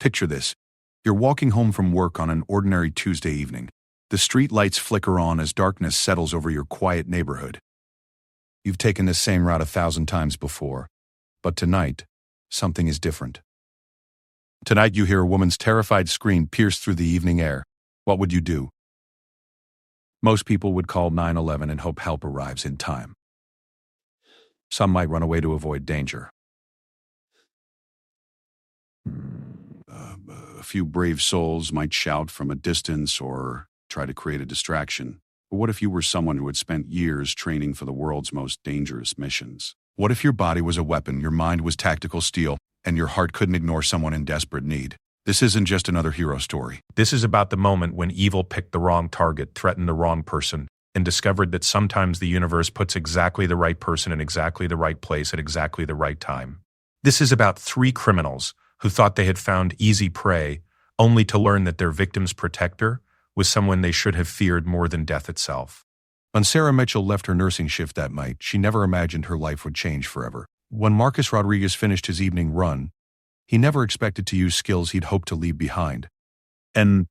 Picture this. You're walking home from work on an ordinary Tuesday evening. The street lights flicker on as darkness settles over your quiet neighborhood. You've taken this same route 1,000 times before, but tonight, something is different. Tonight you hear a woman's terrified scream pierce through the evening air. What would you do? Most people would call 911 and hope help arrives in time. Some might run away to avoid danger. A few brave souls might shout from a distance or try to create a distraction. But what if you were someone who had spent years training for the world's most dangerous missions? What if your body was a weapon, your mind was tactical steel, and your heart couldn't ignore someone in desperate need? This isn't just another hero story. This is about the moment when evil picked the wrong target, threatened the wrong person, and discovered that sometimes the universe puts exactly the right person in exactly the right place at exactly the right time. This is about 3 criminals who thought they had found easy prey, only to learn that their victim's protector was someone they should have feared more than death itself. When Sarah Mitchell left her nursing shift that night, she never imagined her life would change forever. When Marcus Rodriguez finished his evening run, he never expected to use skills he'd hoped to leave behind. And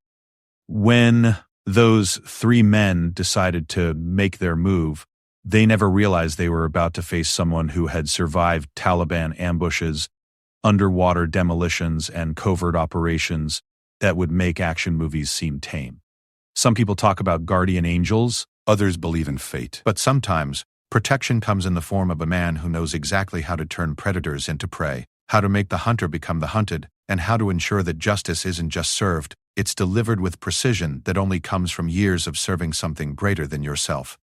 when those 3 men decided to make their move, they never realized they were about to face someone who had survived Taliban ambushes, underwater demolitions, and covert operations that would make action movies seem tame. Some people talk about guardian angels, others believe in fate. But sometimes, protection comes in the form of a man who knows exactly how to turn predators into prey, how to make the hunter become the hunted, and how to ensure that justice isn't just served, it's delivered with precision that only comes from years of serving something greater than yourself.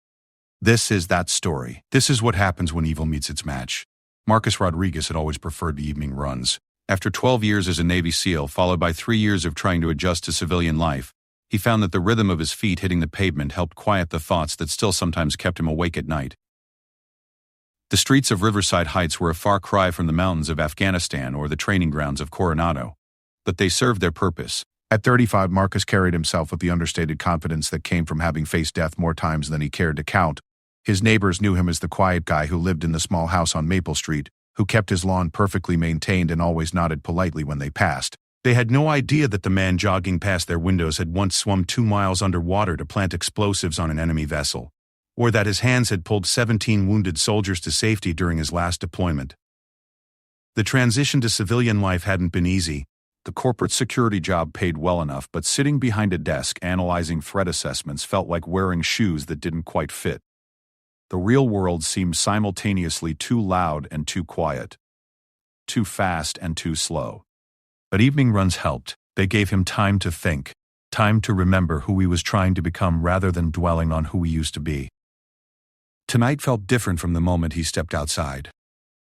This is that story. This is what happens when evil meets its match. Marcus Rodriguez had always preferred the evening runs. After 12 years as a Navy SEAL, followed by 3 years of trying to adjust to civilian life, he found that the rhythm of his feet hitting the pavement helped quiet the thoughts that still sometimes kept him awake at night. The streets of Riverside Heights were a far cry from the mountains of Afghanistan or the training grounds of Coronado, but they served their purpose. At 35, Marcus carried himself with the understated confidence that came from having faced death more times than he cared to count. His neighbors knew him as the quiet guy who lived in the small house on Maple Street, who kept his lawn perfectly maintained and always nodded politely when they passed. They had no idea that the man jogging past their windows had once swum 2 miles underwater to plant explosives on an enemy vessel, or that his hands had pulled 17 wounded soldiers to safety during his last deployment. The transition to civilian life hadn't been easy. The corporate security job paid well enough, but sitting behind a desk analyzing threat assessments felt like wearing shoes that didn't quite fit. The real world seemed simultaneously too loud and too quiet, too fast and too slow. But evening runs helped. They gave him time to think, time to remember who he was trying to become rather than dwelling on who he used to be. Tonight felt different from the moment he stepped outside.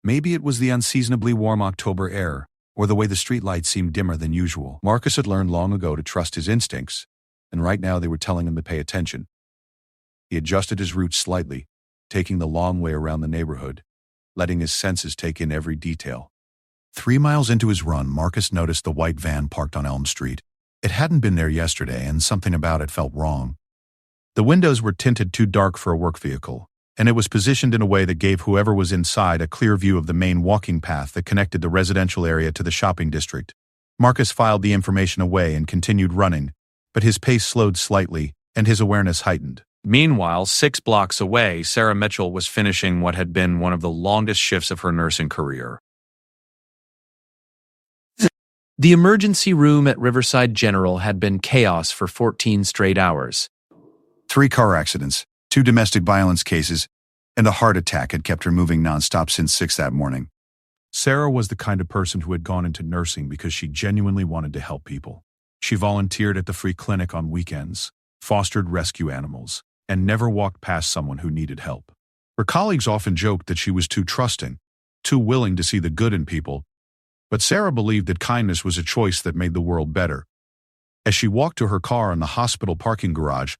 Maybe it was the unseasonably warm October air, or the way the streetlights seemed dimmer than usual. Marcus had learned long ago to trust his instincts, and right now they were telling him to pay attention. He adjusted his route slightly, taking the long way around the neighborhood, letting his senses take in every detail. 3 miles into his run, Marcus noticed the white van parked on Elm Street. It hadn't been there yesterday, and something about it felt wrong. The windows were tinted too dark for a work vehicle, and it was positioned in a way that gave whoever was inside a clear view of the main walking path that connected the residential area to the shopping district. Marcus filed the information away and continued running, but his pace slowed slightly, and his awareness heightened. Meanwhile, 6 blocks away, Sarah Mitchell was finishing what had been one of the longest shifts of her nursing career. The emergency room at Riverside General had been chaos for 14 straight hours. 3 car accidents, 2 domestic violence cases, and a heart attack had kept her moving nonstop since 6 that morning. Sarah was the kind of person who had gone into nursing because she genuinely wanted to help people. She volunteered at the free clinic on weekends, fostered rescue animals, and never walked past someone who needed help. Her colleagues often joked that she was too trusting, too willing to see the good in people, but Sarah believed that kindness was a choice that made the world better. As she walked to her car in the hospital parking garage,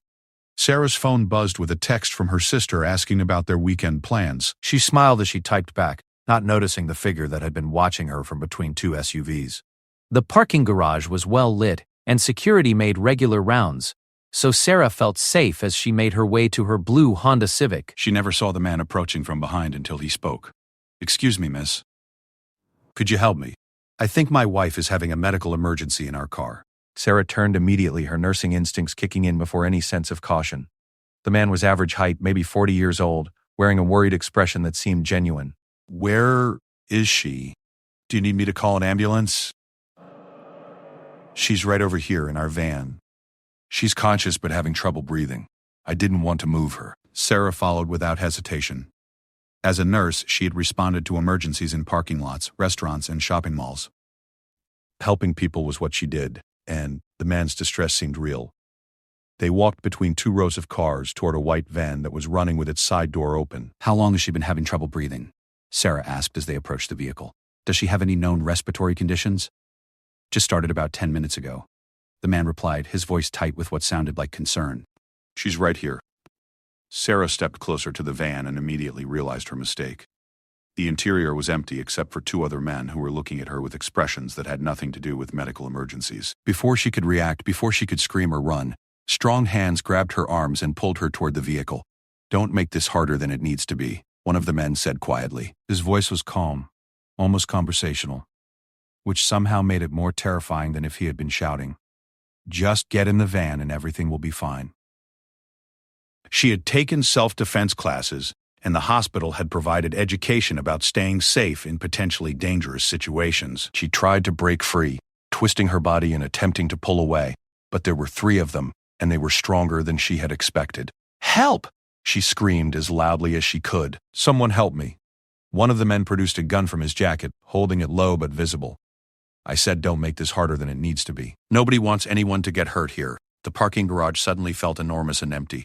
Sarah's phone buzzed with a text from her sister asking about their weekend plans. She smiled as she typed back, not noticing the figure that had been watching her from between 2 SUVs. The parking garage was well lit, and security made regular rounds, so Sarah felt safe as she made her way to her blue Honda Civic. She never saw the man approaching from behind until he spoke. "Excuse me, miss. Could you help me?" I think my wife is having a medical emergency in our car. Sarah turned immediately, her nursing instincts kicking in before any sense of caution. The man was average height, maybe 40 years old, wearing a worried expression that seemed genuine. Where is she? Do you need me to call an ambulance? She's right over here in our van. She's conscious but having trouble breathing. I didn't want to move her. Sarah followed without hesitation. As a nurse, she had responded to emergencies in parking lots, restaurants, and shopping malls. Helping people was what she did, and the man's distress seemed real. They walked between two rows of cars toward a white van that was running with its side door open. How long has she been having trouble breathing? Sarah asked as they approached the vehicle. Does she have any known respiratory conditions? Just started about 10 minutes ago. The man replied, his voice tight with what sounded like concern. She's right here. Sarah stepped closer to the van and immediately realized her mistake. The interior was empty except for two other men who were looking at her with expressions that had nothing to do with medical emergencies. Before she could react, before she could scream or run, strong hands grabbed her arms and pulled her toward the vehicle. "Don't make this harder than it needs to be," one of the men said quietly. His voice was calm, almost conversational, which somehow made it more terrifying than if he had been shouting. "Just get in the van and everything will be fine." She had taken self-defense classes, and the hospital had provided education about staying safe in potentially dangerous situations. She tried to break free, twisting her body and attempting to pull away, but there were three of them, and they were stronger than she had expected. "Help!" she screamed as loudly as she could. "Someone help me." One of the men produced a gun from his jacket, holding it low but visible. I said, "Don't make this harder than it needs to be. Nobody wants anyone to get hurt here." The parking garage suddenly felt enormous and empty.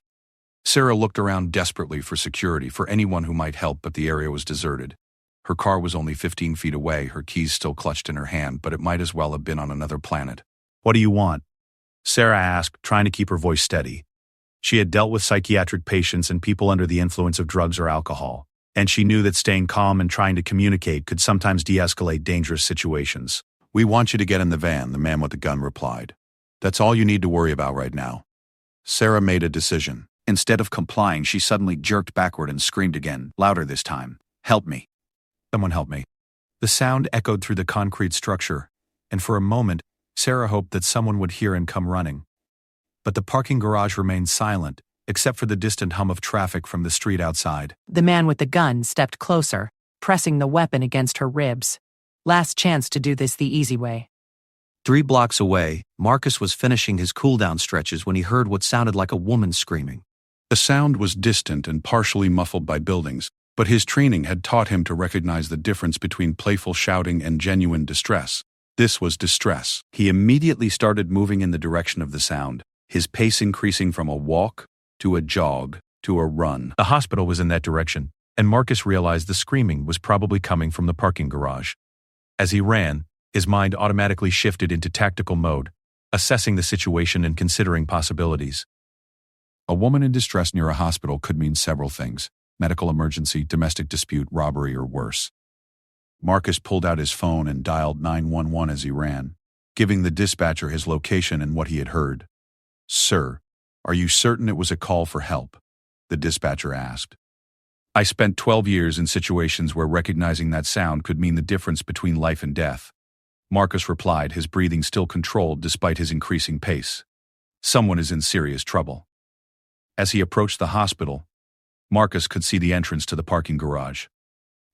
Sarah looked around desperately for security, for anyone who might help, but the area was deserted. Her car was only 15 feet away, her keys still clutched in her hand, but it might as well have been on another planet. "What do you want?" Sarah asked, trying to keep her voice steady. She had dealt with psychiatric patients and people under the influence of drugs or alcohol, and she knew that staying calm and trying to communicate could sometimes de-escalate dangerous situations. "We want you to get in the van," the man with the gun replied. "That's all you need to worry about right now." Sarah made a decision. Instead of complying, she suddenly jerked backward and screamed again, louder this time. "Help me. Someone help me." The sound echoed through the concrete structure, and for a moment, Sarah hoped that someone would hear and come running. But the parking garage remained silent, except for the distant hum of traffic from the street outside. The man with the gun stepped closer, pressing the weapon against her ribs. Last chance to do this the easy way. 3 blocks away, Marcus was finishing his cool-down stretches when he heard what sounded like a woman screaming. The sound was distant and partially muffled by buildings, but his training had taught him to recognize the difference between playful shouting and genuine distress. This was distress. He immediately started moving in the direction of the sound, his pace increasing from a walk to a jog to a run. The hospital was in that direction, and Marcus realized the screaming was probably coming from the parking garage. As he ran, his mind automatically shifted into tactical mode, assessing the situation and considering possibilities. A woman in distress near a hospital could mean several things: medical emergency, domestic dispute, robbery, or worse. Marcus pulled out his phone and dialed 911 as he ran, giving the dispatcher his location and what he had heard. "Sir, are you certain it was a call for help?" the dispatcher asked. "I spent 12 years in situations where recognizing that sound could mean the difference between life and death," Marcus replied, his breathing still controlled despite his increasing pace. "Someone is in serious trouble." As he approached the hospital, Marcus could see the entrance to the parking garage.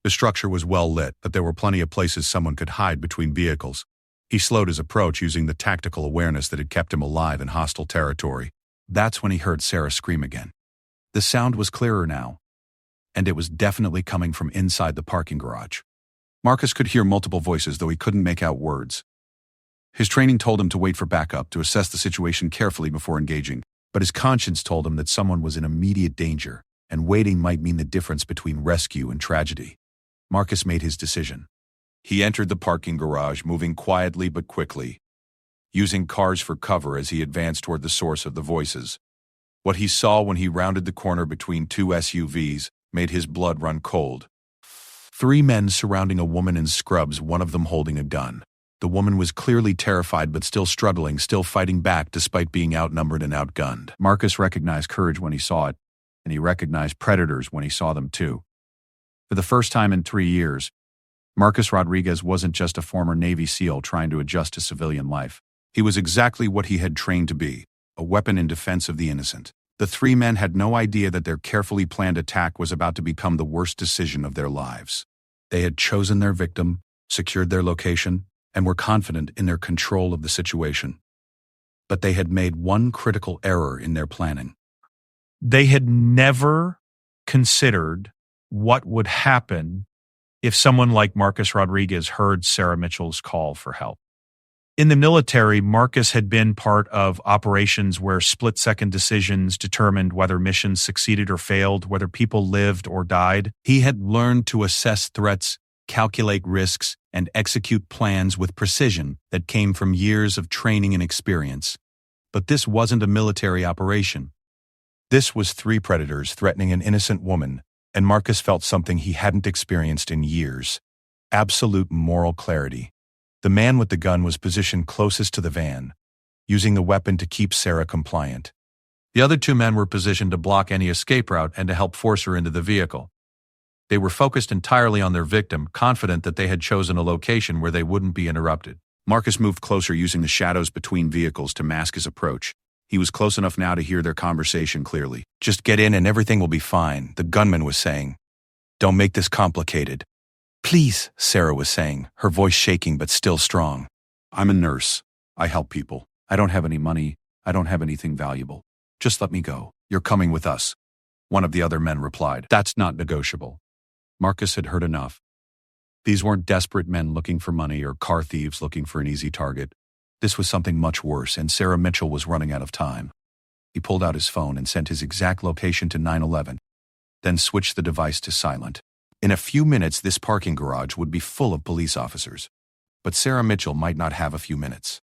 The structure was well lit, but there were plenty of places someone could hide between vehicles. He slowed his approach using the tactical awareness that had kept him alive in hostile territory. That's when he heard Sarah scream again. The sound was clearer now, and it was definitely coming from inside the parking garage. Marcus could hear multiple voices, though he couldn't make out words. His training told him to wait for backup, to assess the situation carefully before engaging, but his conscience told him that someone was in immediate danger, and waiting might mean the difference between rescue and tragedy. Marcus made his decision. He entered the parking garage, moving quietly but quickly, using cars for cover as he advanced toward the source of the voices. What he saw when he rounded the corner between two SUVs made his blood run cold. 3 men surrounding a woman in scrubs, one of them holding a gun. The woman was clearly terrified but still struggling, still fighting back despite being outnumbered and outgunned. Marcus recognized courage when he saw it, and he recognized predators when he saw them too. For the first time in 3 years, Marcus Rodriguez wasn't just a former Navy SEAL trying to adjust to civilian life. He was exactly what he had trained to be, a weapon in defense of the innocent. The three men had no idea that their carefully planned attack was about to become the worst decision of their lives. They had chosen their victim, secured their location, and were confident in their control of the situation. But they had made one critical error in their planning. They had never considered what would happen if someone like Marcus Rodriguez heard Sarah Mitchell's call for help. In the military, Marcus had been part of operations where split-second decisions determined whether missions succeeded or failed, whether people lived or died. He had learned to assess threats, calculate risks, and execute plans with precision that came from years of training and experience. But this wasn't a military operation. This was three predators threatening an innocent woman, and Marcus felt something he hadn't experienced in years: absolute moral clarity. The man with the gun was positioned closest to the van, using the weapon to keep Sarah compliant. The other two men were positioned to block any escape route and to help force her into the vehicle. They were focused entirely on their victim, confident that they had chosen a location where they wouldn't be interrupted. Marcus moved closer, using the shadows between vehicles to mask his approach. He was close enough now to hear their conversation clearly. "Just get in and everything will be fine," the gunman was saying. "Don't make this complicated." "Please," Sarah was saying, her voice shaking but still strong. "I'm a nurse. I help people. I don't have any money. I don't have anything valuable. Just let me go." "You're coming with us," one of the other men replied. "That's not negotiable." Marcus had heard enough. These weren't desperate men looking for money or car thieves looking for an easy target. This was something much worse, and Sarah Mitchell was running out of time. He pulled out his phone and sent his exact location to 911, then switched the device to silent. In a few minutes, this parking garage would be full of police officers. But Sarah Mitchell might not have a few minutes.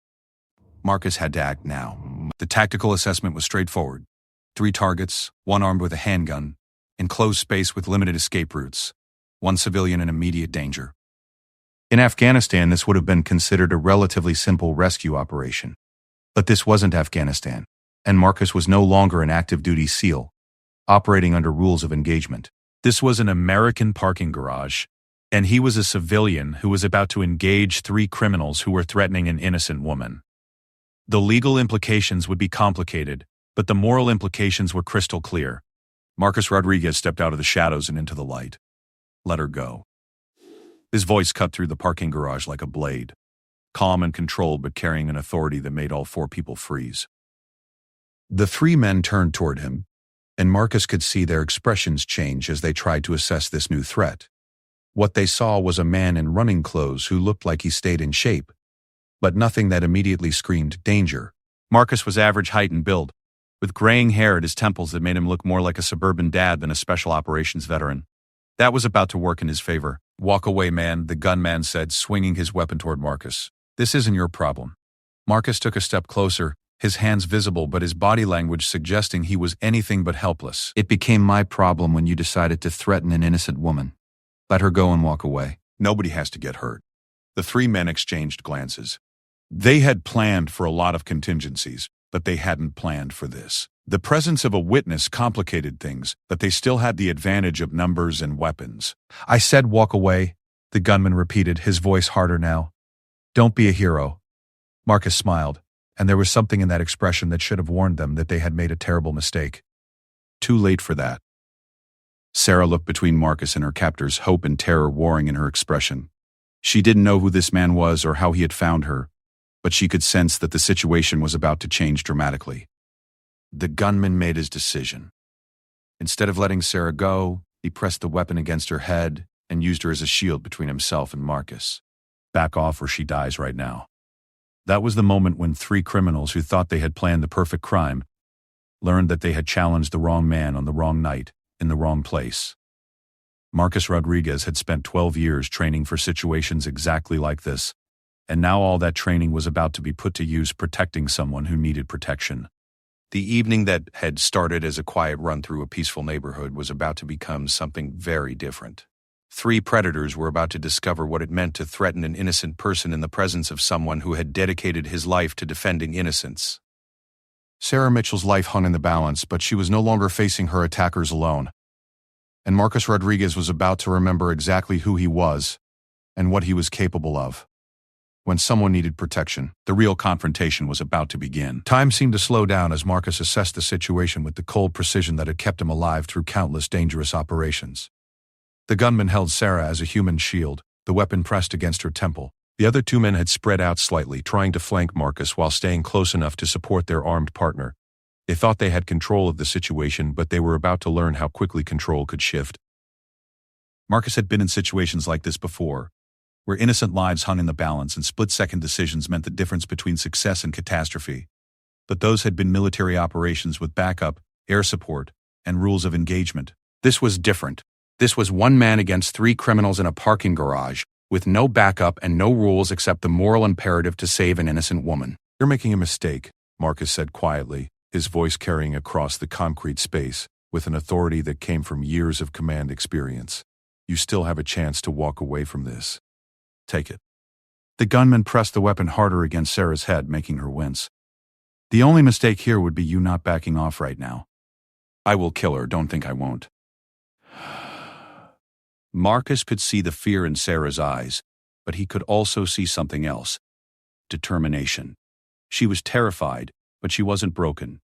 Marcus had to act now. The tactical assessment was straightforward. 3 targets, 1 armed with a handgun, enclosed space with limited escape routes, 1 civilian in immediate danger. In Afghanistan, this would have been considered a relatively simple rescue operation. But this wasn't Afghanistan, and Marcus was no longer an active-duty SEAL, operating under rules of engagement. This was an American parking garage, and he was a civilian who was about to engage 3 criminals who were threatening an innocent woman. The legal implications would be complicated, but the moral implications were crystal clear. Marcus Rodriguez stepped out of the shadows and into the light. "Let her go." His voice cut through the parking garage like a blade, calm and controlled but carrying an authority that made all 4 people freeze. The 3 men turned toward him, and Marcus could see their expressions change as they tried to assess this new threat. What they saw was a man in running clothes who looked like he stayed in shape, but nothing that immediately screamed danger. Marcus was average height and build, with graying hair at his temples that made him look more like a suburban dad than a special operations veteran. That was about to work in his favor. "Walk away, man," the gunman said, swinging his weapon toward Marcus. "This isn't your problem." Marcus took a step closer, his hands visible but his body language suggesting he was anything but helpless. "It became my problem when you decided to threaten an innocent woman. Let her go and walk away. Nobody has to get hurt." The 3 men exchanged glances. They had planned for a lot of contingencies, but they hadn't planned for this. The presence of a witness complicated things, but they still had the advantage of numbers and weapons. "I said walk away," the gunman repeated, his voice harder now. "Don't be a hero." Marcus smiled, and there was something in that expression that should have warned them that they had made a terrible mistake. Too late for that. Sarah looked between Marcus and her captors, hope and terror warring in her expression. She didn't know who this man was or how he had found her, but she could sense that the situation was about to change dramatically. The gunman made his decision. Instead of letting Sarah go, he pressed the weapon against her head and used her as a shield between himself and Marcus. "Back off or she dies right now." That was the moment when 3 criminals who thought they had planned the perfect crime learned that they had challenged the wrong man on the wrong night, in the wrong place. Marcus Rodriguez had spent 12 years training for situations exactly like this, and now all that training was about to be put to use protecting someone who needed protection. The evening that had started as a quiet run through a peaceful neighborhood was about to become something very different. 3 predators were about to discover what it meant to threaten an innocent person in the presence of someone who had dedicated his life to defending innocence. Sarah Mitchell's life hung in the balance, but she was no longer facing her attackers alone. And Marcus Rodriguez was about to remember exactly who he was and what he was capable of. When someone needed protection, the real confrontation was about to begin. Time seemed to slow down as Marcus assessed the situation with the cold precision that had kept him alive through countless dangerous operations. The gunman held Sarah as a human shield, the weapon pressed against her temple. The other two men had spread out slightly, trying to flank Marcus while staying close enough to support their armed partner. They thought they had control of the situation, but they were about to learn how quickly control could shift. Marcus had been in situations like this before, where innocent lives hung in the balance and split-second decisions meant the difference between success and catastrophe. But those had been military operations with backup, air support, and rules of engagement. This was different. This was one man against three criminals in a parking garage, with no backup and no rules except the moral imperative to save an innocent woman. "You're making a mistake," Marcus said quietly, his voice carrying across the concrete space, with an authority that came from years of command experience. "You still have a chance to walk away from this. Take it." The gunman pressed the weapon harder against Sarah's head, making her wince. "The only mistake here would be you not backing off right now. I will kill her, don't think I won't." Marcus could see the fear in Sarah's eyes, but he could also see something else. Determination. She was terrified, but she wasn't broken.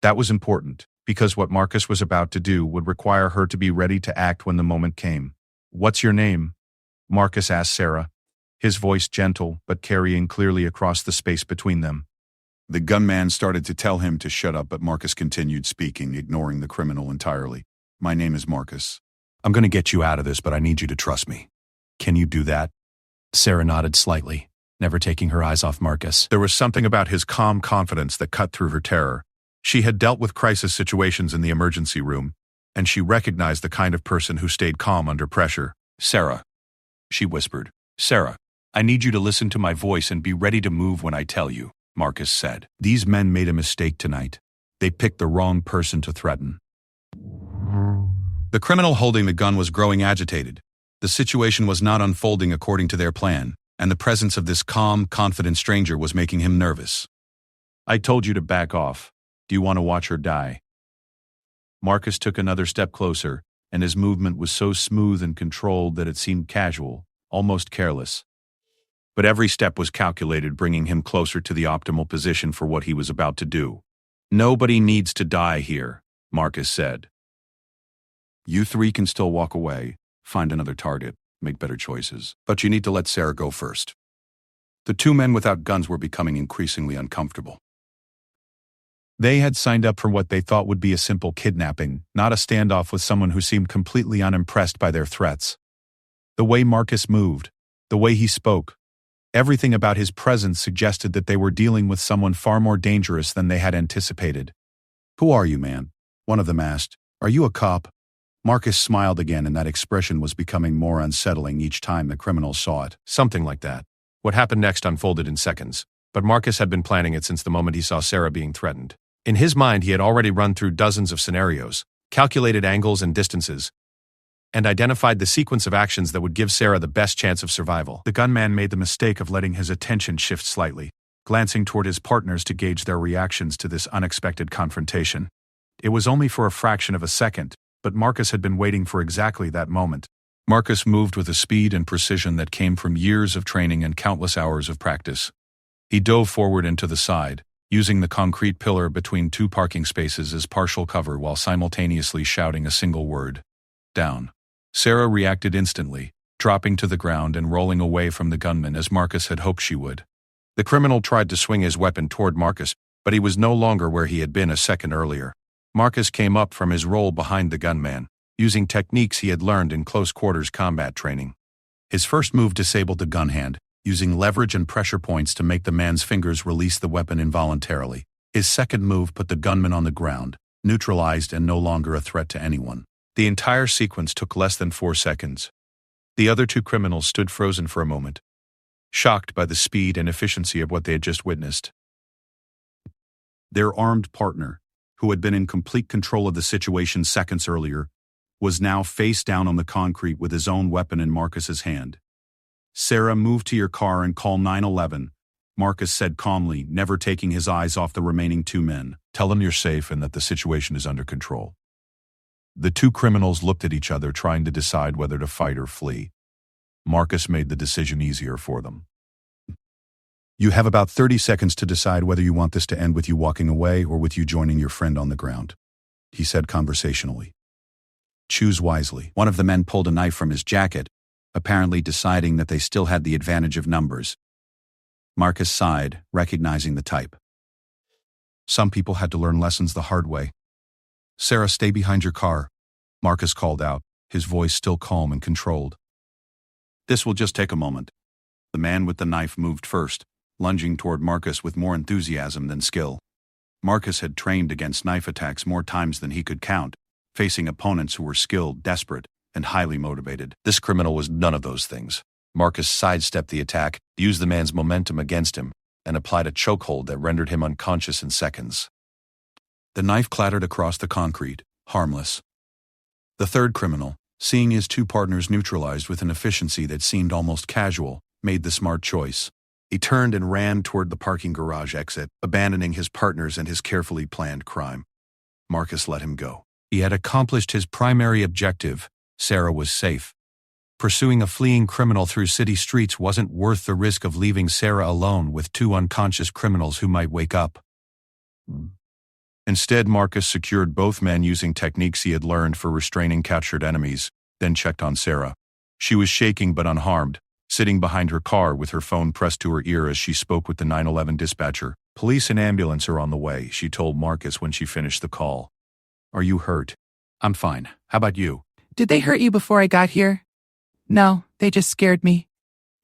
That was important, because what Marcus was about to do would require her to be ready to act when the moment came. "What's your name?" Marcus asked Sarah, his voice gentle but carrying clearly across the space between them. The gunman started to tell him to shut up, but Marcus continued speaking, ignoring the criminal entirely. "My name is Marcus. I'm going to get you out of this, but I need you to trust me. Can you do that?" Sarah nodded slightly, never taking her eyes off Marcus. There was something about his calm confidence that cut through her terror. She had dealt with crisis situations in the emergency room, and she recognized the kind of person who stayed calm under pressure. "Sarah," she whispered. "Sarah, I need you to listen to my voice and be ready to move when I tell you," Marcus said. "These men made a mistake tonight. They picked the wrong person to threaten." The criminal holding the gun was growing agitated. The situation was not unfolding according to their plan, and the presence of this calm, confident stranger was making him nervous. "I told you to back off. Do you want to watch her die?" Marcus took another step closer, and his movement was so smooth and controlled that it seemed casual, almost careless. But every step was calculated, bringing him closer to the optimal position for what he was about to do. "Nobody needs to die here," Marcus said. "You three can still walk away, find another target, make better choices. But you need to let Sarah go first." The two men without guns were becoming increasingly uncomfortable. They had signed up for what they thought would be a simple kidnapping, not a standoff with someone who seemed completely unimpressed by their threats. The way Marcus moved, the way he spoke, everything about his presence suggested that they were dealing with someone far more dangerous than they had anticipated. "Who are you, man?" one of them asked. "Are you a cop?" Marcus smiled again, and that expression was becoming more unsettling each time the criminal saw it. Something like that. What happened next unfolded in seconds, but Marcus had been planning it since the moment he saw Sarah being threatened. In his mind, he had already run through dozens of scenarios, calculated angles and distances, and identified the sequence of actions that would give Sarah the best chance of survival. The gunman made the mistake of letting his attention shift slightly, glancing toward his partners to gauge their reactions to this unexpected confrontation. It was only for a fraction of a second, but Marcus had been waiting for exactly that moment. Marcus moved with a speed and precision that came from years of training and countless hours of practice. He dove forward and to the side, using the concrete pillar between two parking spaces as partial cover while simultaneously shouting a single word: "Down." Sarah reacted instantly, dropping to the ground and rolling away from the gunman as Marcus had hoped she would. The criminal tried to swing his weapon toward Marcus, but he was no longer where he had been a second earlier. Marcus came up from his role behind the gunman, using techniques he had learned in close-quarters combat training. His first move disabled the gun hand, using leverage and pressure points to make the man's fingers release the weapon involuntarily. His second move put the gunman on the ground, neutralized and no longer a threat to anyone. The entire sequence took less than 4 seconds. The other two criminals stood frozen for a moment, shocked by the speed and efficiency of what they had just witnessed. Their armed partner, who had been in complete control of the situation seconds earlier, was now face down on the concrete with his own weapon in Marcus's hand. "Sarah, move to your car and call 911, Marcus said calmly, never taking his eyes off the remaining two men. "Tell them you're safe and that the situation is under control." The two criminals looked at each other, trying to decide whether to fight or flee. Marcus made the decision easier for them. You have about 30 seconds to decide whether you want this to end with you walking away or with you joining your friend on the ground, he said conversationally. Choose wisely. One of the men pulled a knife from his jacket, apparently deciding that they still had the advantage of numbers. Marcus sighed, recognizing the type. Some people had to learn lessons the hard way. Sarah, stay behind your car, Marcus called out, his voice still calm and controlled. This will just take a moment. The man with the knife moved first, lunging toward Marcus with more enthusiasm than skill. Marcus had trained against knife attacks more times than he could count, facing opponents who were skilled, desperate, and highly motivated. This criminal was none of those things. Marcus sidestepped the attack, used the man's momentum against him, and applied a chokehold that rendered him unconscious in seconds. The knife clattered across the concrete, harmless. The third criminal, seeing his two partners neutralized with an efficiency that seemed almost casual, made the smart choice. He turned and ran toward the parking garage exit, abandoning his partners and his carefully planned crime. Marcus let him go. He had accomplished his primary objective. Sarah was safe. Pursuing a fleeing criminal through city streets wasn't worth the risk of leaving Sarah alone with two unconscious criminals who might wake up. Instead, Marcus secured both men using techniques he had learned for restraining captured enemies, then checked on Sarah. She was shaking but unharmed, sitting behind her car with her phone pressed to her ear as she spoke with the 911 dispatcher. Police and ambulance are on the way, she told Marcus when she finished the call. Are you hurt? I'm fine. How about you? Did they hurt you before I got here? No, they just scared me.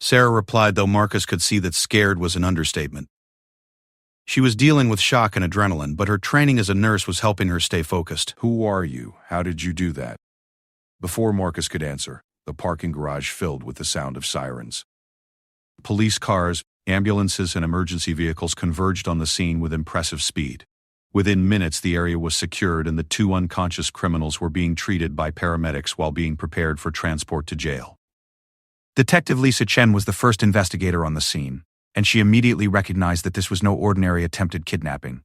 Sarah replied, though Marcus could see that scared was an understatement. She was dealing with shock and adrenaline, but her training as a nurse was helping her stay focused. Who are you? How did you do that? Before Marcus could answer, the parking garage filled with the sound of sirens. Police cars, ambulances, and emergency vehicles converged on the scene with impressive speed. Within minutes, the area was secured and the two unconscious criminals were being treated by paramedics while being prepared for transport to jail. Detective Lisa Chen was the first investigator on the scene, and she immediately recognized that this was no ordinary attempted kidnapping.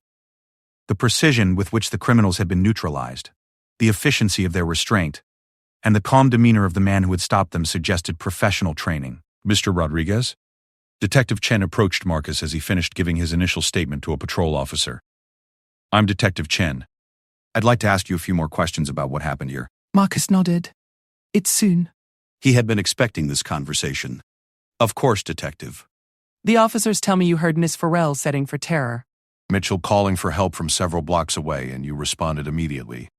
The precision with which the criminals had been neutralized, the efficiency of their restraint, and the calm demeanor of the man who had stopped them suggested professional training. Mr. Rodriguez? Detective Chen approached Marcus as he finished giving his initial statement to a patrol officer. I'm Detective Chen. I'd like to ask you a few more questions about what happened here. Marcus nodded. It's soon. He had been expecting this conversation. Of course, Detective. The officers tell me you heard Miss Farrell setting for terror. Mitchell calling for help from several blocks away, and you responded immediately.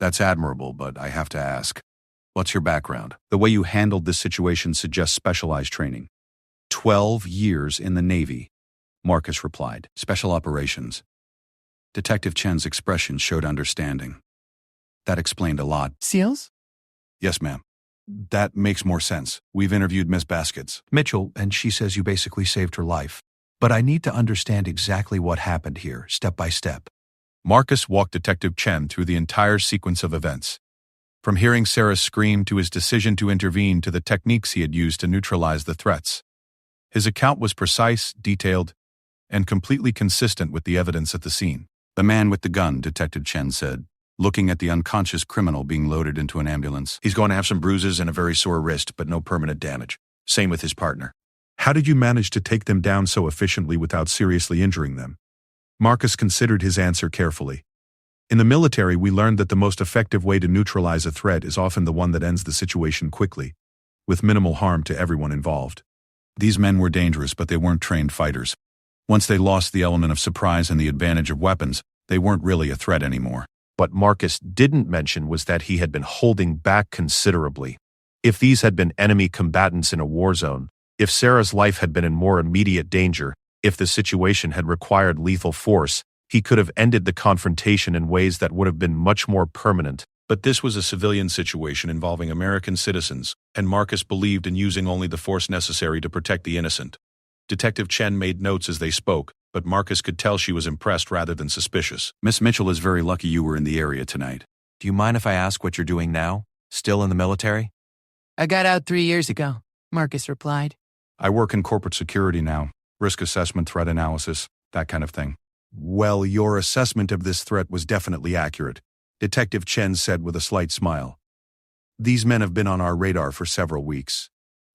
That's admirable, but I have to ask, what's your background? The way you handled this situation suggests specialized training. 12 years in the Navy, Marcus replied. Special operations. Detective Chen's expression showed understanding. That explained a lot. SEALs? Yes, ma'am. That makes more sense. We've interviewed Miss Baskets, Mitchell, and she says you basically saved her life. But I need to understand exactly what happened here, step by step. Marcus walked Detective Chen through the entire sequence of events. From hearing Sarah scream to his decision to intervene to the techniques he had used to neutralize the threats. His account was precise, detailed, and completely consistent with the evidence at the scene. The man with the gun, Detective Chen said, looking at the unconscious criminal being loaded into an ambulance. He's going to have some bruises and a very sore wrist, but no permanent damage. Same with his partner. How did you manage to take them down so efficiently without seriously injuring them? Marcus considered his answer carefully. In the military, we learned that the most effective way to neutralize a threat is often the one that ends the situation quickly, with minimal harm to everyone involved. These men were dangerous, but they weren't trained fighters. Once they lost the element of surprise and the advantage of weapons, they weren't really a threat anymore. What Marcus didn't mention was that he had been holding back considerably. If these had been enemy combatants in a war zone, if Sarah's life had been in more immediate danger, if the situation had required lethal force, he could have ended the confrontation in ways that would have been much more permanent. But this was a civilian situation involving American citizens, and Marcus believed in using only the force necessary to protect the innocent. Detective Chen made notes as they spoke, but Marcus could tell she was impressed rather than suspicious. Miss Mitchell is very lucky you were in the area tonight. Do you mind if I ask what you're doing now? Still in the military? I got out 3 years ago, Marcus replied. I work in corporate security now, risk assessment, threat analysis, that kind of thing. Well, your assessment of this threat was definitely accurate, Detective Chen said with a slight smile. These men have been on our radar for several weeks.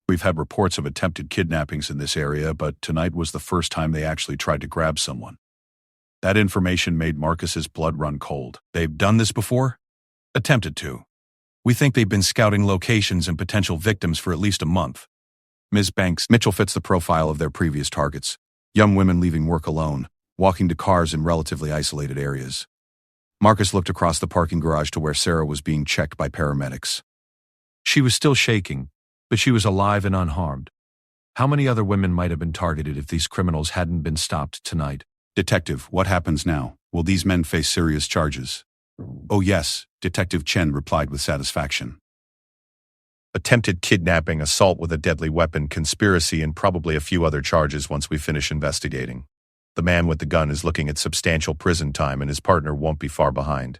We've had reports of attempted kidnappings in this area, but tonight was the first time they actually tried to grab someone. That information made Marcus's blood run cold. They've done this before? Attempted to. We think they've been scouting locations and potential victims for at least a month. Ms. Banks, Mitchell fits the profile of their previous targets. Young women leaving work alone, walking to cars in relatively isolated areas. Marcus looked across the parking garage to where Sarah was being checked by paramedics. She was still shaking, but she was alive and unharmed. How many other women might have been targeted if these criminals hadn't been stopped tonight? Detective, what happens now? Will these men face serious charges? Oh yes, Detective Chen replied with satisfaction. Attempted kidnapping, assault with a deadly weapon, conspiracy, and probably a few other charges once we finish investigating. The man with the gun is looking at substantial prison time, and his partner won't be far behind.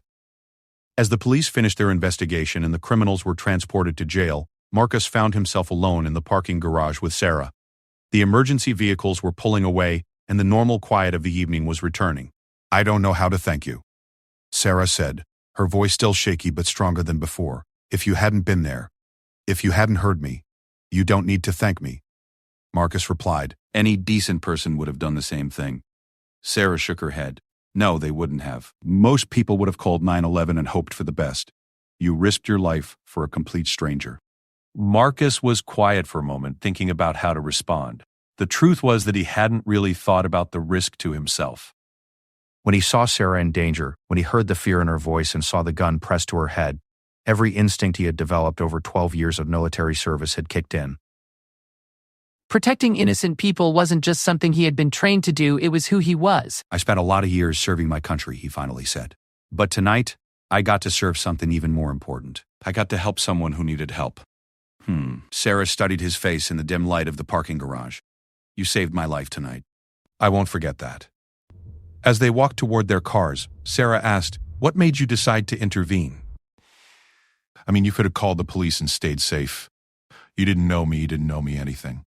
As the police finished their investigation and the criminals were transported to jail, Marcus found himself alone in the parking garage with Sarah. The emergency vehicles were pulling away, and the normal quiet of the evening was returning. I don't know how to thank you, Sarah said, her voice still shaky but stronger than before. If you hadn't been there, if you hadn't heard me, you don't need to thank me. Marcus replied, any decent person would have done the same thing. Sarah shook her head. No, they wouldn't have. Most people would have called 911 and hoped for the best. You risked your life for a complete stranger. Marcus was quiet for a moment, thinking about how to respond. The truth was that he hadn't really thought about the risk to himself. When he saw Sarah in danger, when he heard the fear in her voice and saw the gun pressed to her head, every instinct he had developed over 12 years of military service had kicked in. Protecting innocent people wasn't just something he had been trained to do, it was who he was. I spent a lot of years serving my country, he finally said. But tonight, I got to serve something even more important. I got to help someone who needed help. Sarah studied his face in the dim light of the parking garage. You saved my life tonight. I won't forget that. As they walked toward their cars, Sarah asked, what made you decide to intervene? I mean, you could have called the police and stayed safe. You didn't know me anything.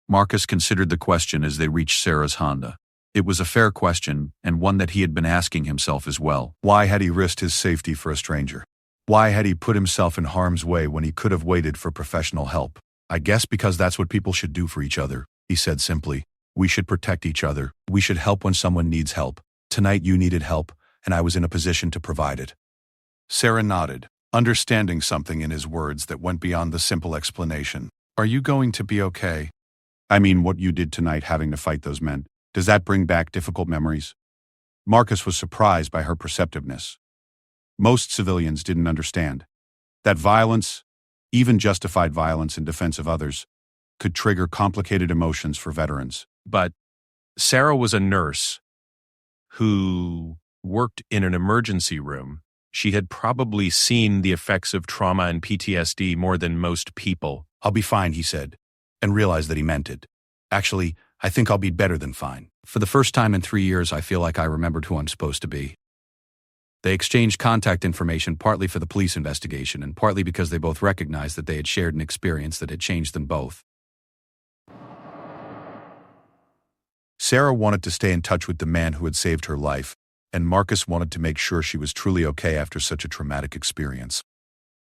Marcus considered the question as they reached Sarah's Honda. It was a fair question, and one that he had been asking himself as well. Why had he risked his safety for a stranger? Why had he put himself in harm's way when he could have waited for professional help? I guess because that's what people should do for each other, he said simply. We should protect each other. We should help when someone needs help. Tonight you needed help, and I was in a position to provide it. Sarah nodded, understanding something in his words that went beyond the simple explanation. Are you going to be okay? I mean, what you did tonight having to fight those men. Does that bring back difficult memories? Marcus was surprised by her perceptiveness. Most civilians didn't understand that violence, even justified violence in defense of others, could trigger complicated emotions for veterans. But Sarah was a nurse who worked in an emergency room. She had probably seen the effects of trauma and PTSD more than most people. I'll be fine, he said, and realized that he meant it. Actually, I think I'll be better than fine. For the first time in 3 years, I feel like I remembered who I'm supposed to be. They exchanged contact information partly for the police investigation and partly because they both recognized that they had shared an experience that had changed them both. Sarah wanted to stay in touch with the man who had saved her life, and Marcus wanted to make sure she was truly okay after such a traumatic experience.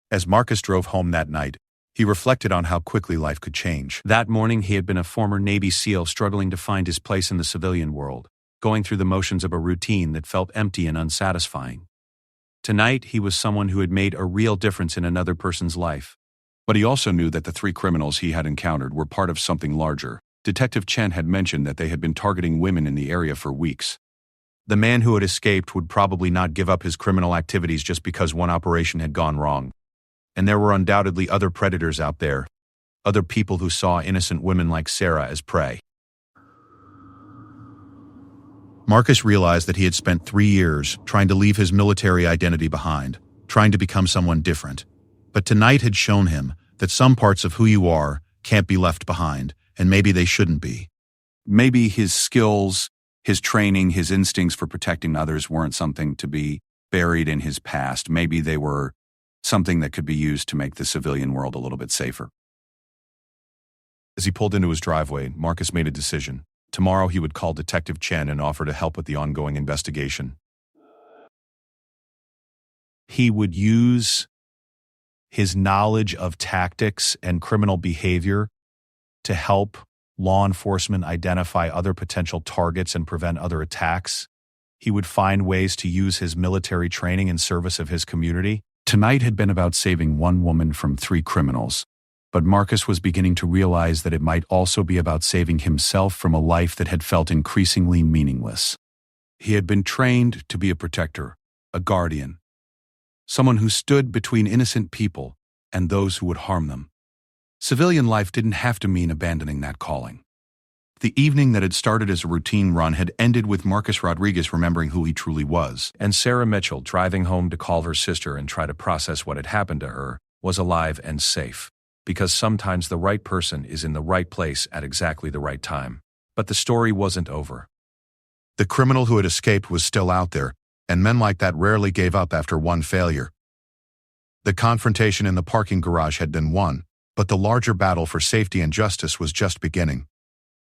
As Marcus drove home that night, he reflected on how quickly life could change. That morning, he had been a former Navy SEAL struggling to find his place in the civilian world, going through the motions of a routine that felt empty and unsatisfying. Tonight, he was someone who had made a real difference in another person's life. But he also knew that the 3 criminals he had encountered were part of something larger. Detective Chen had mentioned that they had been targeting women in the area for weeks. The man who had escaped would probably not give up his criminal activities just because one operation had gone wrong. And there were undoubtedly other predators out there, other people who saw innocent women like Sarah as prey. Marcus realized that he had spent 3 years trying to leave his military identity behind, trying to become someone different. But tonight had shown him that some parts of who you are can't be left behind, and maybe they shouldn't be. Maybe his skills, his training, his instincts for protecting others weren't something to be buried in his past. Maybe they were something that could be used to make the civilian world a little bit safer. As he pulled into his driveway, Marcus made a decision. Tomorrow he would call Detective Chen and offer to help with the ongoing investigation. He would use his knowledge of tactics and criminal behavior to help law enforcement identify other potential targets and prevent other attacks. He would find ways to use his military training in service of his community. Tonight had been about saving one woman from 3 criminals, but Marcus was beginning to realize that it might also be about saving himself from a life that had felt increasingly meaningless. He had been trained to be a protector, a guardian, someone who stood between innocent people and those who would harm them. Civilian life didn't have to mean abandoning that calling. The evening that had started as a routine run had ended with Marcus Rodriguez remembering who he truly was. And Sarah Mitchell, driving home to call her sister and try to process what had happened to her, was alive and safe. Because sometimes the right person is in the right place at exactly the right time. But the story wasn't over. The criminal who had escaped was still out there, and men like that rarely gave up after one failure. The confrontation in the parking garage had been won, but the larger battle for safety and justice was just beginning.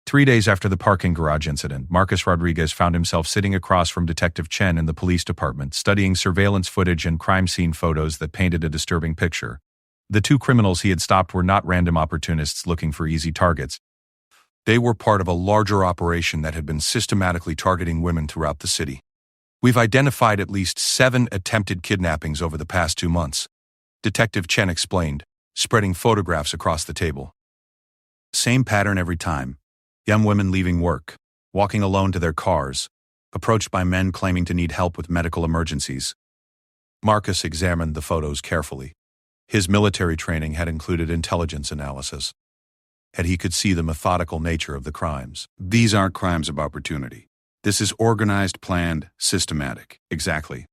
3 days after the parking garage incident, Marcus Rodriguez found himself sitting across from Detective Chen in the police department, studying surveillance footage and crime scene photos that painted a disturbing picture. The 2 criminals he had stopped were not random opportunists looking for easy targets. They were part of a larger operation that had been systematically targeting women throughout the city. We've identified at least 7 attempted kidnappings over the past 2 months, Detective Chen explained, spreading photographs across the table. Same pattern every time. Young women leaving work, walking alone to their cars, approached by men claiming to need help with medical emergencies. Marcus examined the photos carefully. His military training had included intelligence analysis, and he could see the methodical nature of the crimes. These aren't crimes of opportunity. This is organized, planned, systematic. Exactly.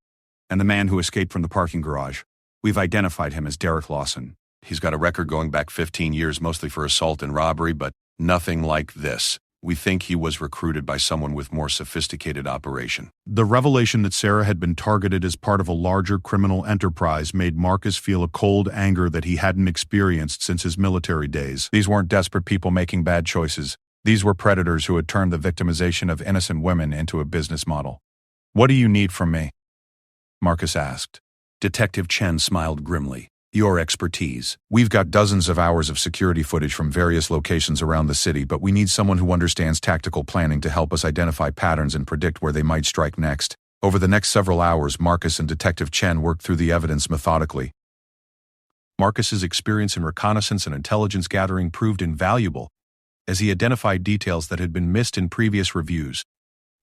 And the man who escaped from the parking garage, we've identified him as Derek Lawson. He's got a record going back 15 years, mostly for assault and robbery, but nothing like this. We think he was recruited by someone with more sophisticated operation. The revelation that Sarah had been targeted as part of a larger criminal enterprise made Marcus feel a cold anger that he hadn't experienced since his military days. These weren't desperate people making bad choices. These were predators who had turned the victimization of innocent women into a business model. "What do you need from me?" Marcus asked. Detective Chen smiled grimly. "Your expertise. We've got dozens of hours of security footage from various locations around the city, but we need someone who understands tactical planning to help us identify patterns and predict where they might strike next." Over the next several hours, Marcus and Detective Chen worked through the evidence methodically. Marcus's experience in reconnaissance and intelligence gathering proved invaluable, as he identified details that had been missed in previous reviews.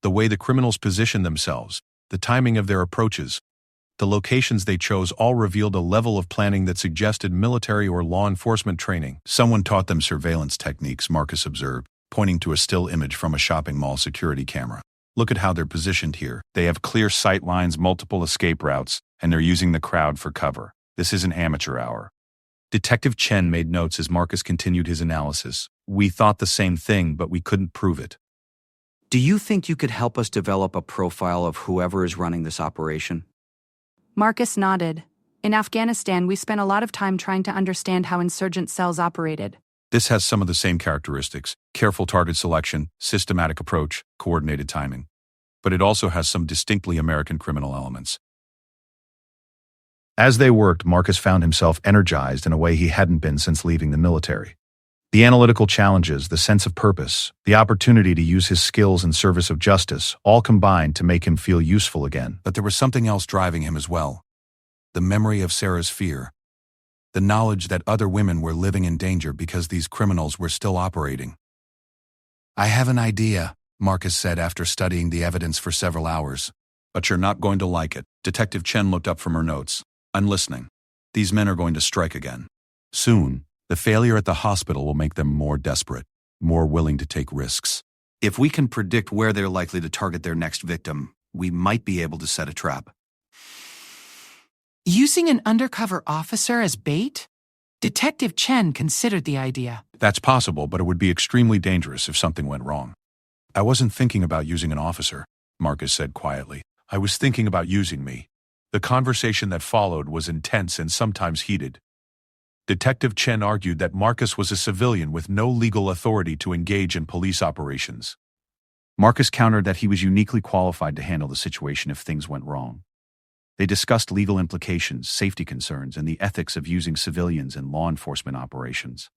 The way the criminals positioned themselves, the timing of their approaches, the locations they chose all revealed a level of planning that suggested military or law enforcement training. Someone taught them surveillance techniques, Marcus observed, pointing to a still image from a shopping mall security camera. "Look at how they're positioned here. They have clear sight lines, multiple escape routes, and they're using the crowd for cover. This is an amateur hour." Detective Chen made notes as Marcus continued his analysis. "We thought the same thing, but we couldn't prove it." Do you think you could help us develop a profile of whoever is running this operation? Marcus nodded. In Afghanistan, we spent a lot of time trying to understand how insurgent cells operated. This has some of the same characteristics: careful target selection, systematic approach, coordinated timing. But it also has some distinctly American criminal elements. As they worked, Marcus found himself energized in a way he hadn't been since leaving the military. The analytical challenges, the sense of purpose, the opportunity to use his skills in service of justice, all combined to make him feel useful again. But there was something else driving him as well. The memory of Sarah's fear. The knowledge that other women were living in danger because these criminals were still operating. "I have an idea," Marcus said after studying the evidence for several hours. "But you're not going to like it." Detective Chen looked up from her notes. "I'm listening. These men are going to strike again. Soon. The failure at the hospital will make them more desperate, more willing to take risks. If we can predict where they're likely to target their next victim, we might be able to set a trap." Using an undercover officer as bait? Detective Chen considered the idea. "That's possible, but it would be extremely dangerous if something went wrong." "I wasn't thinking about using an officer," Marcus said quietly. "I was thinking about using me." The conversation that followed was intense and sometimes heated. Detective Chen argued that Marcus was a civilian with no legal authority to engage in police operations. Marcus countered that he was uniquely qualified to handle the situation if things went wrong. They discussed legal implications, safety concerns, and the ethics of using civilians in law enforcement operations.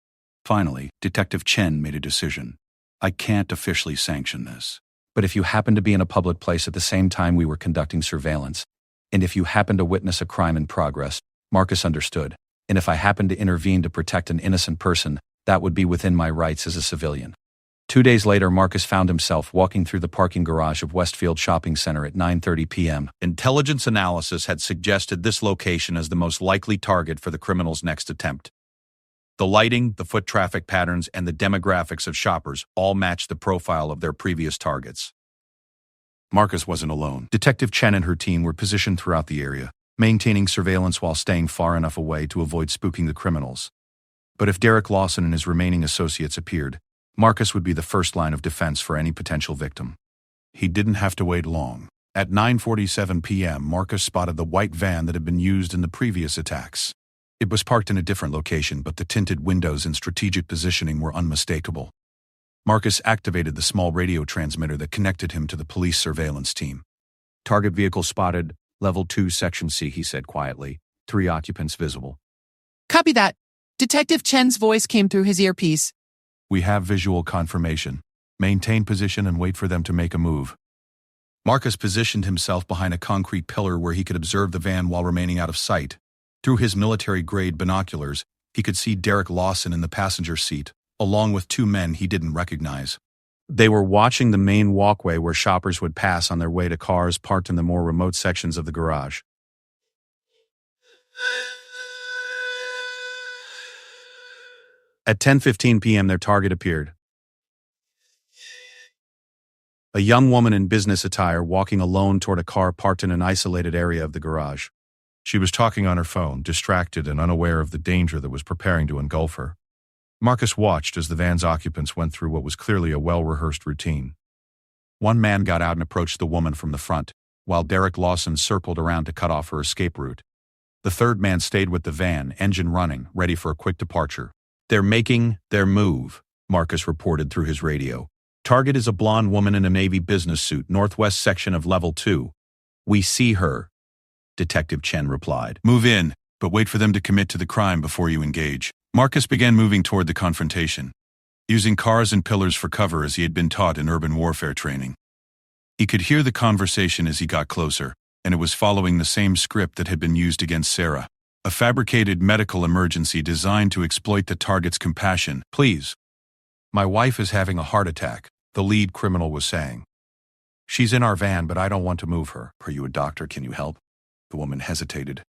Finally, Detective Chen made a decision. I can't officially sanction this, but if you happen to be in a public place at the same time we were conducting surveillance, and if you happen to witness a crime in progress, Marcus understood, and if I happen to intervene to protect an innocent person, that would be within my rights as a civilian. 2 days later, Marcus found himself walking through the parking garage of Westfield Shopping Center at 9:30 p.m. Intelligence analysis had suggested this location as the most likely target for the criminal's next attempt. The lighting, the foot traffic patterns, and the demographics of shoppers all matched the profile of their previous targets. Marcus wasn't alone. Detective Chen and her team were positioned throughout the area, maintaining surveillance while staying far enough away to avoid spooking the criminals. But if Derek Lawson and his remaining associates appeared, Marcus would be the first line of defense for any potential victim. He didn't have to wait long. At 9:47 p.m., Marcus spotted the white van that had been used in the previous attacks. It was parked in a different location, but the tinted windows and strategic positioning were unmistakable. Marcus activated the small radio transmitter that connected him to the police surveillance team. Target vehicle spotted, Level 2, Section C, he said quietly. 3 occupants visible. Copy that. Detective Chen's voice came through his earpiece. We have visual confirmation. Maintain position and wait for them to make a move. Marcus positioned himself behind a concrete pillar where he could observe the van while remaining out of sight. Through his military-grade binoculars, he could see Derek Lawson in the passenger seat, along with 2 men he didn't recognize. They were watching the main walkway where shoppers would pass on their way to cars parked in the more remote sections of the garage. At 10:15 p.m., their target appeared. A young woman in business attire walking alone toward a car parked in an isolated area of the garage. She was talking on her phone, distracted and unaware of the danger that was preparing to engulf her. Marcus watched as the van's occupants went through what was clearly a well-rehearsed routine. One man got out and approached the woman from the front, while Derek Lawson circled around to cut off her escape route. The third man stayed with the van, engine running, ready for a quick departure. They're making their move, Marcus reported through his radio. Target is a blonde woman in a navy business suit, northwest section of Level 2. We see her, Detective Chen replied. Move in, but wait for them to commit to the crime before you engage. Marcus began moving toward the confrontation, using cars and pillars for cover as he had been taught in urban warfare training. He could hear the conversation as he got closer, and it was following the same script that had been used against Sarah. A fabricated medical emergency designed to exploit the target's compassion. Please. My wife is having a heart attack, the lead criminal was saying. She's in our van, but I don't want to move her. Are you a doctor? Can you help? The woman hesitated,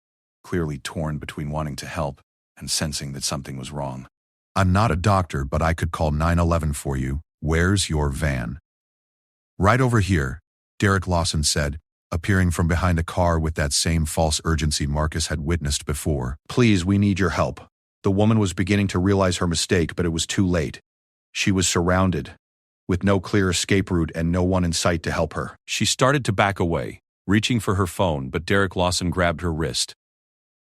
clearly torn between wanting to help and sensing that something was wrong. I'm not a doctor, but I could call 911 for you. Where's your van? Right over here, Derek Lawson said, appearing from behind a car with that same false urgency Marcus had witnessed before. Please, we need your help. The woman was beginning to realize her mistake, but it was too late. She was surrounded, with no clear escape route and no one in sight to help her. She started to back away, reaching for her phone, but Derek Lawson grabbed her wrist.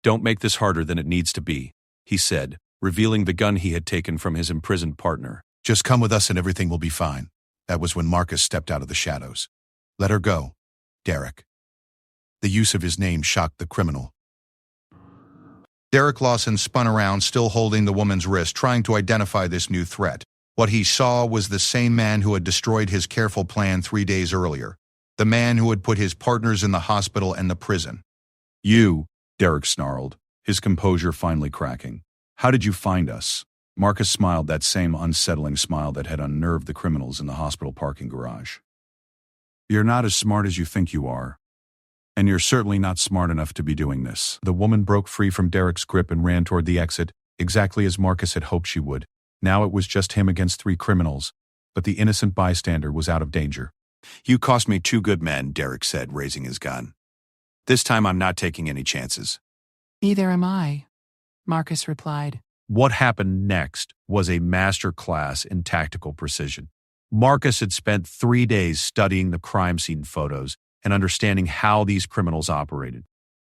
Don't make this harder than it needs to be, he said, revealing the gun he had taken from his imprisoned partner. Just come with us and everything will be fine. That was when Marcus stepped out of the shadows. Let her go, Derek. The use of his name shocked the criminal. Derek Lawson spun around, still holding the woman's wrist, trying to identify this new threat. What he saw was the same man who had destroyed his careful plan 3 days earlier. The man who had put his partners in the hospital and the prison. You, Derek snarled, his composure finally cracking. How did you find us? Marcus smiled, that same unsettling smile that had unnerved the criminals in the hospital parking garage. You're not as smart as you think you are. And you're certainly not smart enough to be doing this. The woman broke free from Derek's grip and ran toward the exit, exactly as Marcus had hoped she would. Now it was just him against 3 criminals, but the innocent bystander was out of danger. You cost me 2 good men, Derek said, raising his gun. This time I'm not taking any chances. Neither am I, Marcus replied. What happened next was a master class in tactical precision. Marcus had spent 3 days studying the crime scene photos and understanding how these criminals operated.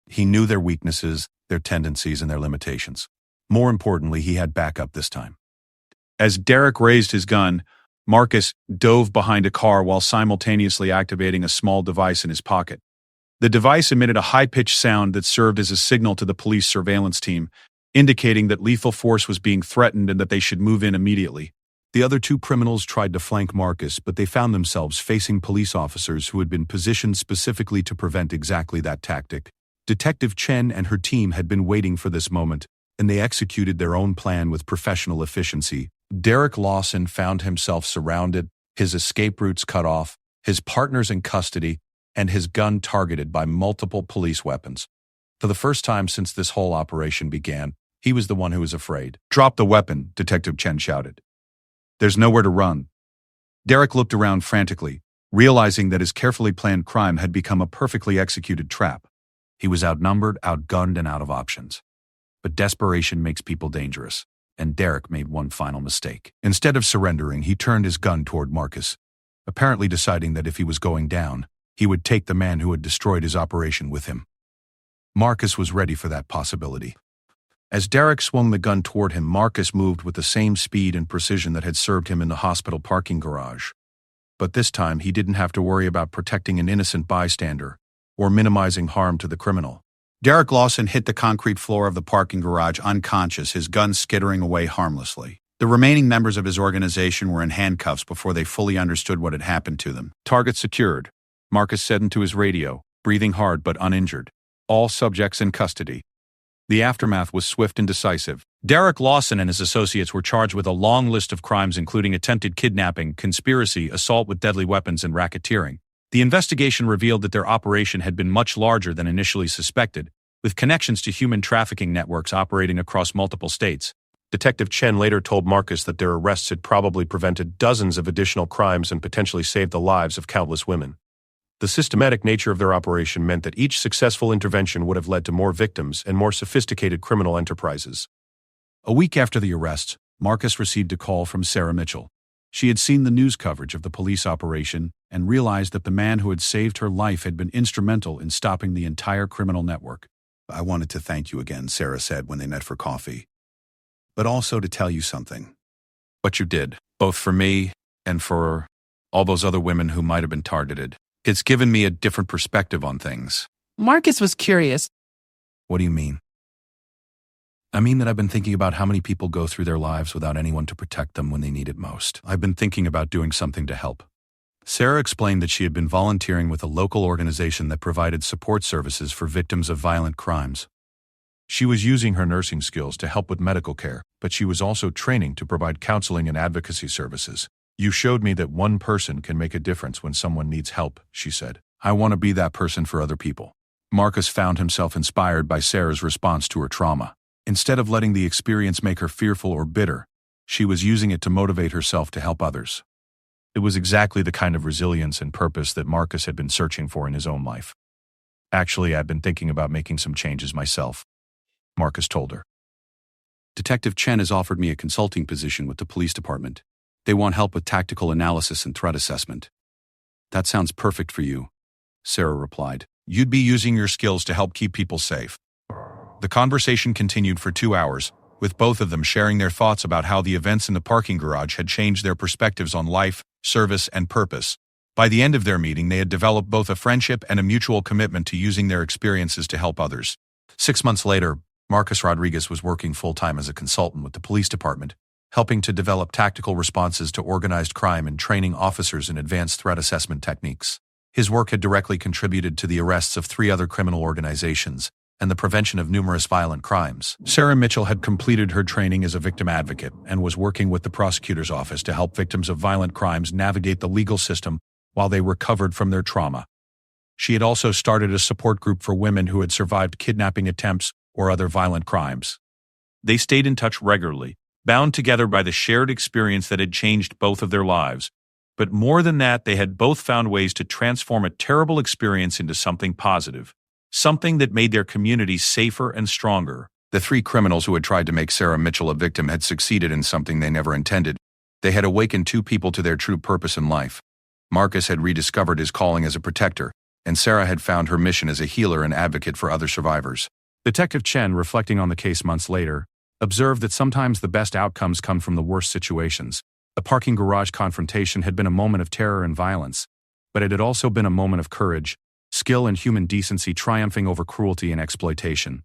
He knew their weaknesses, their tendencies, and their limitations. More importantly, he had backup this time. As Derek raised his gun, Marcus dove behind a car while simultaneously activating a small device in his pocket. The device emitted a high-pitched sound that served as a signal to the police surveillance team, indicating that lethal force was being threatened and that they should move in immediately. The other two criminals tried to flank Marcus, but they found themselves facing police officers who had been positioned specifically to prevent exactly that tactic. Detective Chen and her team had been waiting for this moment, and they executed their own plan with professional efficiency. Derek Lawson found himself surrounded, his escape routes cut off, his partners in custody, and his gun targeted by multiple police weapons. For the first time since this whole operation began, he was the one who was afraid. "Drop the weapon," Detective Chen shouted. "There's nowhere to run." Derek looked around frantically, realizing that his carefully planned crime had become a perfectly executed trap. He was outnumbered, outgunned, and out of options. But desperation makes people dangerous, and Derek made one final mistake. Instead of surrendering, he turned his gun toward Marcus, apparently deciding that if he was going down, he would take the man who had destroyed his operation with him. Marcus was ready for that possibility. As Derek swung the gun toward him, Marcus moved with the same speed and precision that had served him in the hospital parking garage. But this time, he didn't have to worry about protecting an innocent bystander or minimizing harm to the criminal. Derek Lawson hit the concrete floor of the parking garage unconscious, his gun skittering away harmlessly. The remaining members of his organization were in handcuffs before they fully understood what had happened to them. "Target secured," Marcus said into his radio, breathing hard but uninjured. "All subjects in custody." The aftermath was swift and decisive. Derek Lawson and his associates were charged with a long list of crimes including attempted kidnapping, conspiracy, assault with deadly weapons, and racketeering. The investigation revealed that their operation had been much larger than initially suspected, with connections to human trafficking networks operating across multiple states. Detective Chen later told Marcus that their arrests had probably prevented dozens of additional crimes and potentially saved the lives of countless women. The systematic nature of their operation meant that each successful intervention would have led to more victims and more sophisticated criminal enterprises. A week after the arrest, Marcus received a call from Sarah Mitchell. She had seen the news coverage of the police operation and realized that the man who had saved her life had been instrumental in stopping the entire criminal network. "I wanted to thank you again," Sarah said when they met for coffee. "But also to tell you something. What you did, both for me and for all those other women who might have been targeted. It's given me a different perspective on things." Marcus was curious. "What do you mean?" "I mean that I've been thinking about how many people go through their lives without anyone to protect them when they need it most. I've been thinking about doing something to help." Sarah explained that she had been volunteering with a local organization that provided support services for victims of violent crimes. She was using her nursing skills to help with medical care, but she was also training to provide counseling and advocacy services. "You showed me that one person can make a difference when someone needs help," she said. "I want to be that person for other people." Marcus found himself inspired by Sarah's response to her trauma. Instead of letting the experience make her fearful or bitter, she was using it to motivate herself to help others. It was exactly the kind of resilience and purpose that Marcus had been searching for in his own life. "Actually, I've been thinking about making some changes myself," Marcus told her. "Detective Chen has offered me a consulting position with the police department. They want help with tactical analysis and threat assessment." "That sounds perfect for you," Sarah replied. "You'd be using your skills to help keep people safe." The conversation continued for 2 hours, with both of them sharing their thoughts about how the events in the parking garage had changed their perspectives on life, service, and purpose. By the end of their meeting, they had developed both a friendship and a mutual commitment to using their experiences to help others. 6 months later, Marcus Rodriguez was working full-time as a consultant with the police department, helping to develop tactical responses to organized crime and training officers in advanced threat assessment techniques. His work had directly contributed to the arrests of 3 other criminal organizations and the prevention of numerous violent crimes. Sarah Mitchell had completed her training as a victim advocate and was working with the prosecutor's office to help victims of violent crimes navigate the legal system while they recovered from their trauma. She had also started a support group for women who had survived kidnapping attempts or other violent crimes. They stayed in touch regularly, bound together by the shared experience that had changed both of their lives. But more than that, they had both found ways to transform a terrible experience into something positive, something that made their community safer and stronger. The 3 criminals who had tried to make Sarah Mitchell a victim had succeeded in something they never intended. They had awakened 2 people to their true purpose in life. Marcus had rediscovered his calling as a protector, and Sarah had found her mission as a healer and advocate for other survivors. Detective Chen, reflecting on the case months later, observed that sometimes the best outcomes come from the worst situations. The parking garage confrontation had been a moment of terror and violence, but it had also been a moment of courage, skill and human decency triumphing over cruelty and exploitation.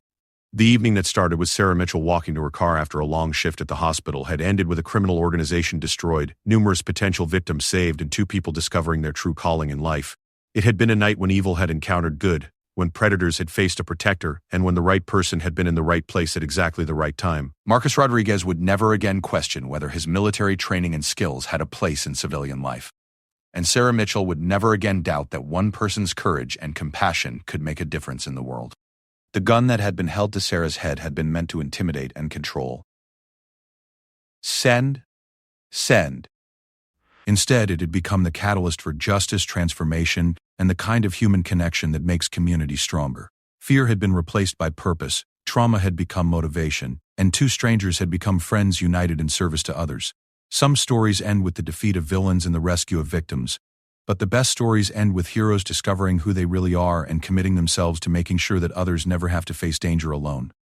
The evening that started with Sarah Mitchell walking to her car after a long shift at the hospital had ended with a criminal organization destroyed, numerous potential victims saved, and 2 people discovering their true calling in life. It had been a night when evil had encountered good, when predators had faced a protector, and when the right person had been in the right place at exactly the right time. Marcus Rodriguez would never again question whether his military training and skills had a place in civilian life. And Sarah Mitchell would never again doubt that one person's courage and compassion could make a difference in the world. The gun that had been held to Sarah's head had been meant to intimidate and control. Send. Send. Instead, it had become the catalyst for justice, transformation, and the kind of human connection that makes communities stronger. Fear had been replaced by purpose, trauma had become motivation, and 2 strangers had become friends united in service to others. Some stories end with the defeat of villains and the rescue of victims, but the best stories end with heroes discovering who they really are and committing themselves to making sure that others never have to face danger alone.